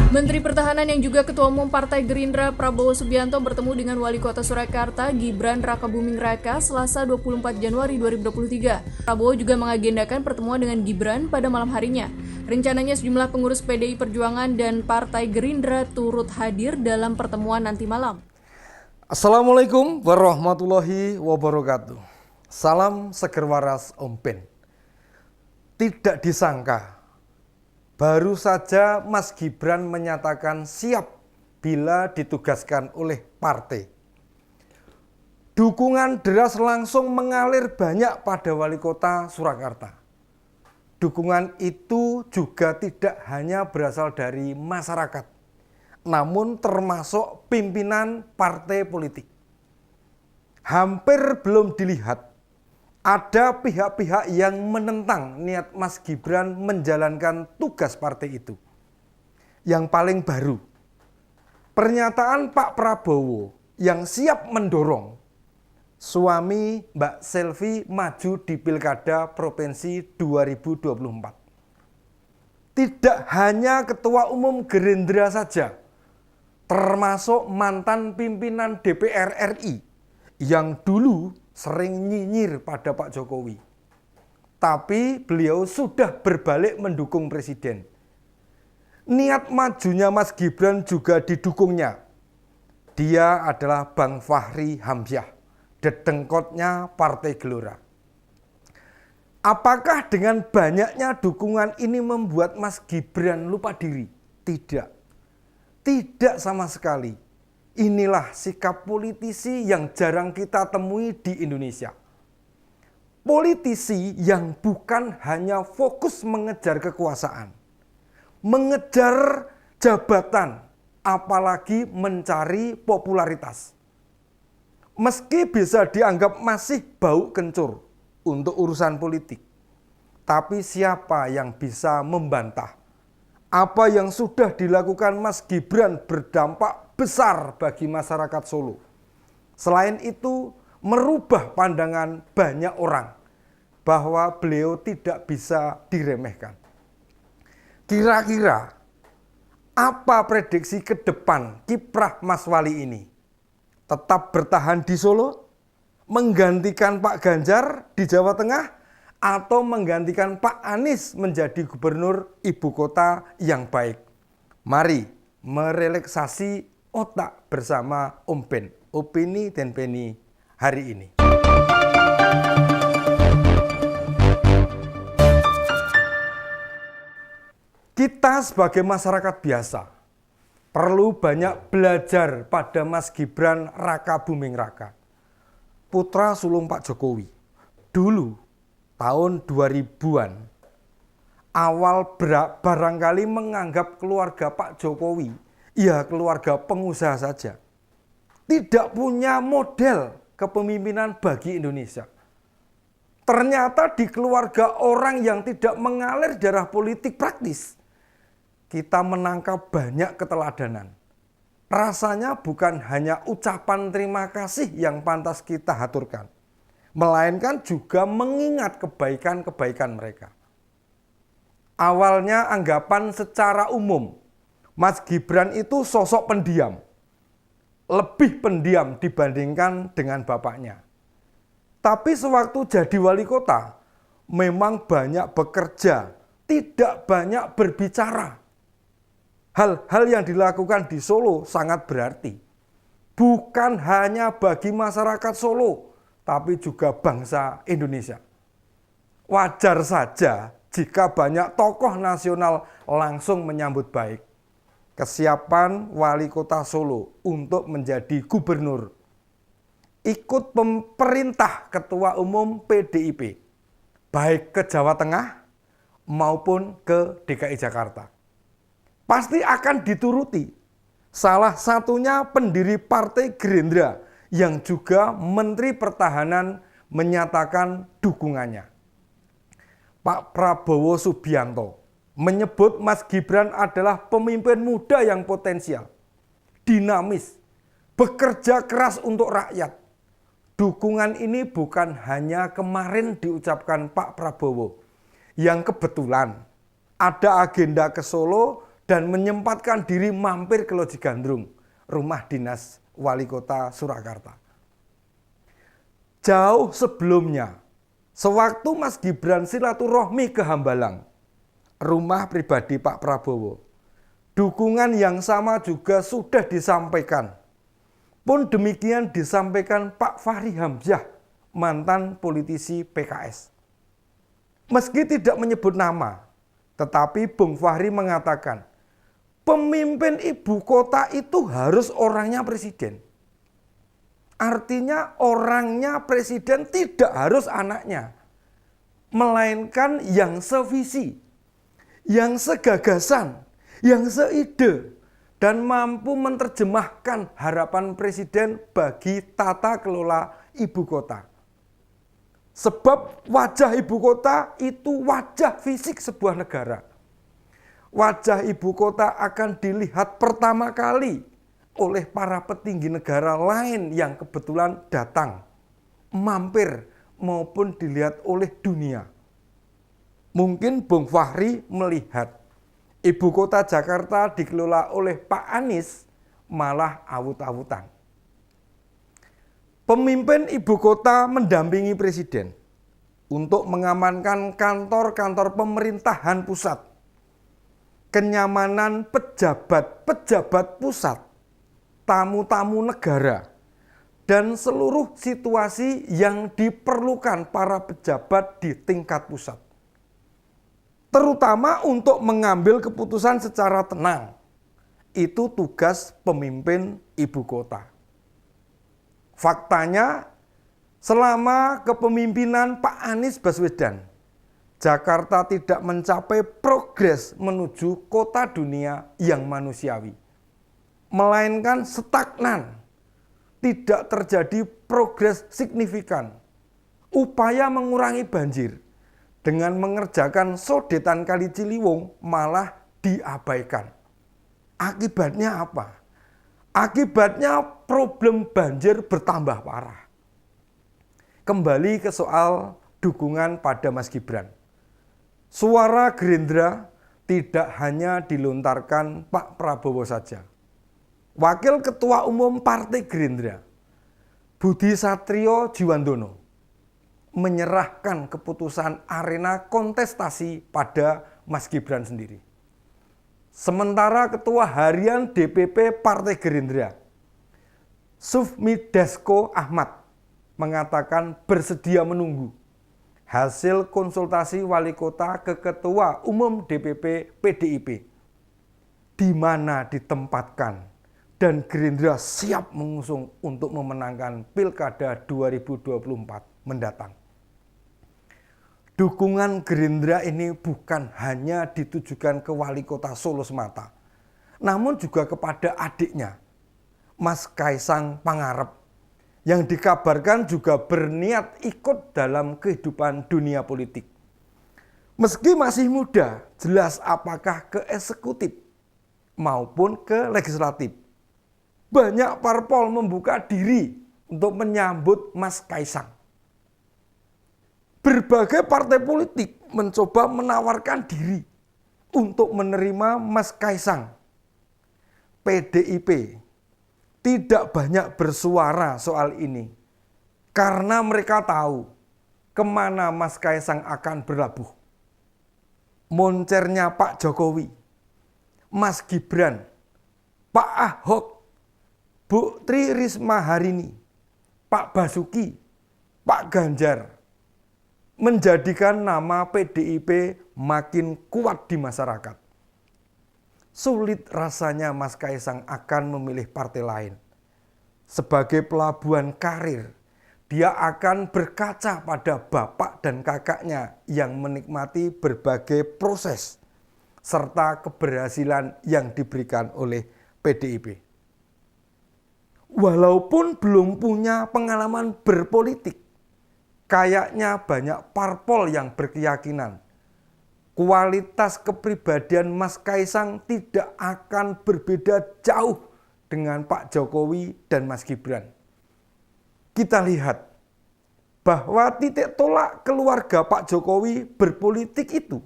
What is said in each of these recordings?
Menteri Pertahanan yang juga Ketua Umum Partai Gerindra Prabowo Subianto bertemu dengan Wali Kota Surakarta Gibran Rakabuming Raka Selasa 24 Januari 2023. Prabowo juga mengagendakan pertemuan dengan Gibran pada malam harinya. Rencananya sejumlah pengurus PDI Perjuangan dan Partai Gerindra turut hadir dalam pertemuan nanti malam. Assalamualaikum warahmatullahi wabarakatuh. Salam seger waras Om Pen. Tidak disangka, baru saja Mas Gibran menyatakan siap bila ditugaskan oleh partai. Dukungan deras langsung mengalir banyak pada Wali Kota Surakarta. Dukungan itu juga tidak hanya berasal dari masyarakat, namun termasuk pimpinan partai politik. Hampir belum dilihat ada pihak-pihak yang menentang niat Mas Gibran menjalankan tugas partai itu. Yang paling baru, pernyataan Pak Prabowo yang siap mendorong suami Mbak Selvi maju di Pilkada Provinsi 2024. Tidak hanya Ketua Umum Gerindra saja, termasuk mantan pimpinan DPR RI yang dulu sering nyinyir pada Pak Jokowi. Tapi beliau sudah berbalik mendukung presiden. Niat majunya Mas Gibran juga didukungnya. Dia adalah Bang Fahri Hamzah, dedengkotnya Partai Gelora. Apakah dengan banyaknya dukungan ini membuat Mas Gibran lupa diri? Tidak. Tidak sama sekali. Inilah sikap politisi yang jarang kita temui di Indonesia. Politisi yang bukan hanya fokus mengejar kekuasaan, mengejar jabatan, apalagi mencari popularitas. Meski bisa dianggap masih bau kencur untuk urusan politik, tapi siapa yang bisa membantah apa yang sudah dilakukan Mas Gibran berdampak besar bagi masyarakat Solo. Selain itu, merubah pandangan banyak orang bahwa beliau tidak bisa diremehkan. Kira-kira apa prediksi ke depan kiprah Mas Wali ini? Tetap bertahan di Solo? Menggantikan Pak Ganjar di Jawa Tengah? Atau menggantikan Pak Anies menjadi gubernur ibu kota yang baik? Mari merelaksasi otak bersama Om Pen, Opini dan Penny hari ini. Kita sebagai masyarakat biasa perlu banyak belajar pada Mas Gibran Rakabuming Raka, putra sulung Pak Jokowi. Dulu tahun 2000-an, awal barangkali menganggap keluarga Pak Jokowi, ya keluarga pengusaha saja. Tidak punya model kepemimpinan bagi Indonesia. Ternyata di keluarga orang yang tidak mengalir darah politik praktis, kita menangkap banyak keteladanan. Rasanya bukan hanya ucapan terima kasih yang pantas kita haturkan, melainkan juga mengingat kebaikan-kebaikan mereka. Awalnya anggapan secara umum, Mas Gibran itu sosok pendiam. Lebih pendiam dibandingkan dengan bapaknya. Tapi sewaktu jadi wali kota, memang banyak bekerja, tidak banyak berbicara. Hal-hal yang dilakukan di Solo sangat berarti. Bukan hanya bagi masyarakat Solo, tapi juga bangsa Indonesia. Wajar saja jika banyak tokoh nasional langsung menyambut baik kesiapan wali kota Solo untuk menjadi gubernur. Ikut pemerintah ketua umum PDIP, baik ke Jawa Tengah maupun ke DKI Jakarta. Pasti akan dituruti. Salah satunya pendiri Partai Gerindra yang juga Menteri Pertahanan menyatakan dukungannya. Pak Prabowo Subianto menyebut Mas Gibran adalah pemimpin muda yang potensial, dinamis, bekerja keras untuk rakyat. Dukungan ini bukan hanya kemarin diucapkan Pak Prabowo, yang kebetulan ada agenda ke Solo dan menyempatkan diri mampir ke Loji Gandrung, rumah dinas Wali Kota Surakarta. Jauh sebelumnya, sewaktu Mas Gibran silaturahmi ke Hambalang, rumah pribadi Pak Prabowo, dukungan yang sama juga sudah disampaikan. Pun demikian disampaikan Pak Fachri Hamzah, mantan politisi PKS. Meski tidak menyebut nama, tetapi Bung Fachri mengatakan, pemimpin ibu kota itu harus orangnya presiden. Artinya orangnya presiden tidak harus anaknya, melainkan yang sevisi, yang segagasan, yang seide, dan mampu menerjemahkan harapan presiden bagi tata kelola ibu kota. Sebab wajah ibu kota itu wajah fisik sebuah negara. Wajah ibu kota akan dilihat pertama kali oleh para petinggi negara lain yang kebetulan datang, mampir, maupun dilihat oleh dunia. Mungkin Bung Fachri melihat ibu kota Jakarta dikelola oleh Pak Anies malah awut-awutan. Pemimpin ibu kota mendampingi presiden untuk mengamankan kantor-kantor pemerintahan pusat, kenyamanan pejabat-pejabat pusat, tamu-tamu negara, dan seluruh situasi yang diperlukan para pejabat di tingkat pusat. Terutama untuk mengambil keputusan secara tenang. Itu tugas pemimpin ibu kota. Faktanya, selama kepemimpinan Pak Anies Baswedan, Jakarta tidak mencapai progres menuju kota dunia yang manusiawi, melainkan stagnan, tidak terjadi progres signifikan. Upaya mengurangi banjir dengan mengerjakan sodetan Kali Ciliwung malah diabaikan. Akibatnya apa? Akibatnya problem banjir bertambah parah. Kembali ke soal dukungan pada Mas Gibran. Suara Gerindra tidak hanya dilontarkan Pak Prabowo saja. Wakil Ketua Umum Partai Gerindra, Budi Satrio Jiwandono, menyerahkan keputusan arena kontestasi pada Mas Gibran sendiri. Sementara Ketua Harian DPP Partai Gerindra, Sufmi Dasko Ahmad, mengatakan bersedia menunggu hasil konsultasi wali kota ke Ketua Umum DPP PDIP, di mana ditempatkan dan Gerindra siap mengusung untuk memenangkan Pilkada 2024 mendatang. Dukungan Gerindra ini bukan hanya ditujukan ke wali kota Solo semata, namun juga kepada adiknya, Mas Kaisang Pangarep, yang dikabarkan juga berniat ikut dalam kehidupan dunia politik. Meski masih muda, jelas apakah ke eksekutif maupun ke legislatif. Banyak parpol membuka diri untuk menyambut Mas Kaisang. Berbagai partai politik mencoba menawarkan diri untuk menerima Mas Kaisang. PDIP tidak banyak bersuara soal ini karena mereka tahu kemana Mas Kaisang akan berlabuh. Moncernya Pak Jokowi, Mas Gibran, Pak Ahok, Bu Tri Risma Harini, Pak Basuki, Pak Ganjar menjadikan nama PDIP makin kuat di masyarakat. Sulit rasanya Mas Kaisang akan memilih partai lain. Sebagai pelabuhan karir, dia akan berkaca pada bapak dan kakaknya yang menikmati berbagai proses serta keberhasilan yang diberikan oleh PDIP. Walaupun belum punya pengalaman berpolitik, kayaknya banyak parpol yang berkeyakinan kualitas kepribadian Mas Kaisang tidak akan berbeda jauh dengan Pak Jokowi dan Mas Gibran. Kita lihat bahwa titik tolak keluarga Pak Jokowi berpolitik itu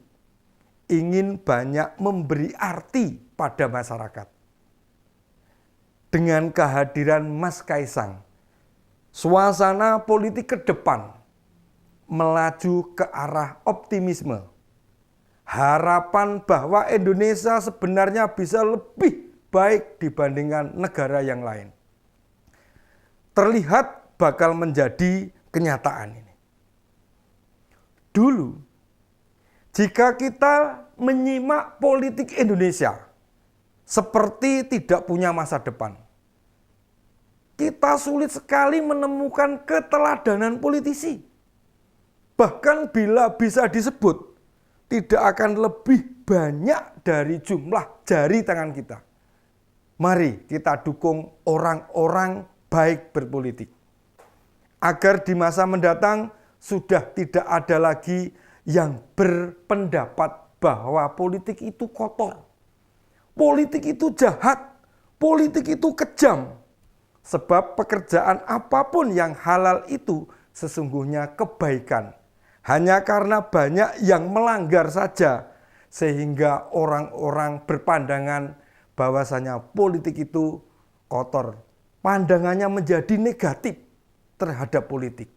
ingin banyak memberi arti pada masyarakat. Dengan kehadiran Mas Kaisang, suasana politik ke depan melaju ke arah optimisme. Harapan bahwa Indonesia sebenarnya bisa lebih baik dibandingkan negara yang lain terlihat bakal menjadi kenyataan ini. Dulu, jika kita menyimak politik Indonesia seperti tidak punya masa depan, kita sulit sekali menemukan keteladanan politisi. Bahkan bila bisa disebut, tidak akan lebih banyak dari jumlah jari tangan kita. Mari kita dukung orang-orang baik berpolitik, agar di masa mendatang sudah tidak ada lagi yang berpendapat bahwa politik itu kotor, politik itu jahat, politik itu kejam. Sebab pekerjaan apapun yang halal itu sesungguhnya kebaikan. Hanya karena banyak yang melanggar saja, sehingga orang-orang berpandangan bahwasanya politik itu kotor. Pandangannya menjadi negatif terhadap politik.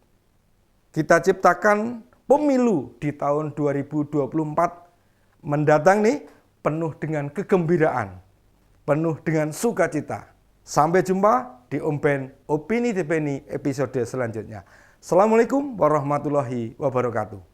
Kita ciptakan pemilu di tahun 2024 mendatang nih penuh dengan kegembiraan, penuh dengan sukacita. Sampai jumpa di Omben Opini Dipeni episode selanjutnya. Assalamualaikum warahmatullahi wabarakatuh.